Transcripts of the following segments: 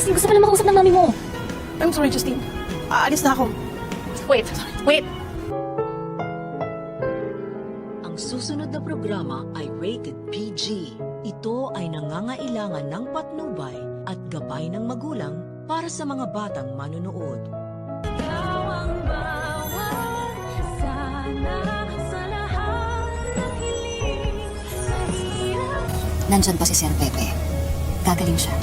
Justin, gusto pala makausap ng mami mo. I'm sorry, Justine. Aalis na ako. Wait. Ang susunod na programa ay rated PG. Ito ay nangangailangan ng patnubay at gabay ng magulang para sa mga batang manonood. Nandyan pa si Sir Pepe. Gagaling siya.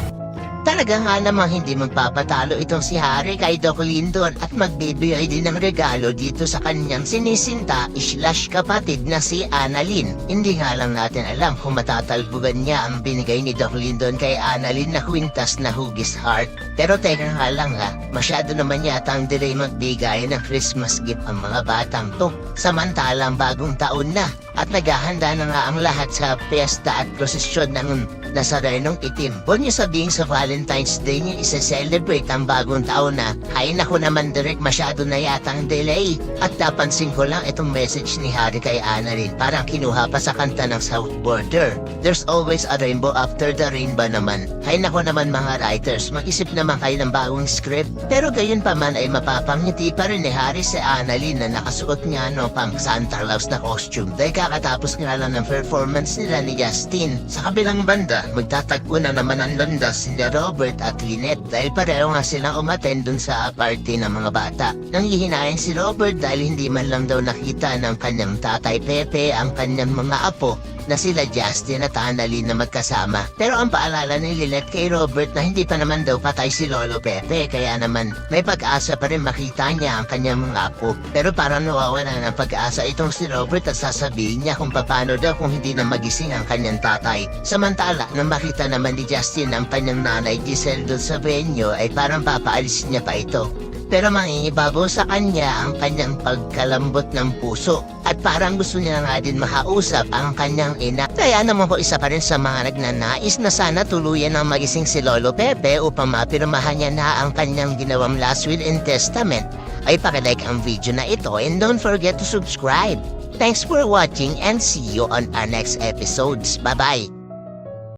Talaga nga namang hindi magpapatalo itong si Harry kay Doc Lindon at magbibigay din ng regalo dito sa kanyang sinisinta / kapatid na si Annalyn. Hindi nga lang natin alam kung matatalbugan niya ang binigay ni Doc Lindon kay Annalyn na kwintas na hugis heart. Pero teka nga lang masyado naman yata ang delay magbigay ng Christmas gift ang mga batang to. Samantalang bagong taon na at naghahanda na nga ang lahat sa piyesta at prosesyon ng Nazarenong itim. Huwag niyo sabihin sa Valentine's Day niyo isa-celebrate ang bagong taon na, ay naku naman direct masyado na yata ang delay. At napansin ko lang itong message ni Harry kay Annalyn, parang kinuha pa sa kanta ng South Border. There's always a rainbow after the rainbow naman. Ay naku naman mga writers, mag-isip naman kayo ng bagong script. Pero gayon pa man ay mapapangiti pa rin ni Harry si Annalyn na nakasuot niya pang Santa Claus na costume dahil kakatapos nga lang ng performance nila ni Justin. Sa kabilang banda, magtatagpo na naman ang landas ni Robert at Lynette dahil pareho nga silang umattend dun sa party ng mga bata. Nanghihinayan si Robert dahil hindi man lang daw nakita ng kanyang tatay Pepe ang kanyang mga apo na sila Justin at Annalyn na magkasama. Pero ang paalala ni Lynette kay Robert na hindi pa naman daw patay si Lolo Pepe kaya naman may pag-asa pa rin makita niya ang kanyang mga apo. Pero parang nawawala ng pag-asa itong si Robert at sasabihin niya kung paano daw kung hindi na magising ang kanyang tatay. Samantala, nang makita naman ni Justin ang kanyang nanay Giselle doon sa venue ay parang papaalis niya pa ito. Pero mangingibabaw sa kanya ang kanyang pagkalambot ng puso at parang gusto niya nga din makausap ang kanyang ina. Kaya naman po isa pa rin sa mga nagnanais na sana tuluyan ng magising si Lolo Pepe upang mapirmahan niya na ang kanyang ginawang last will and testament. Ay pakilike ang video na ito and don't forget to subscribe. Thanks for watching and see you on our next episodes. Bye-bye!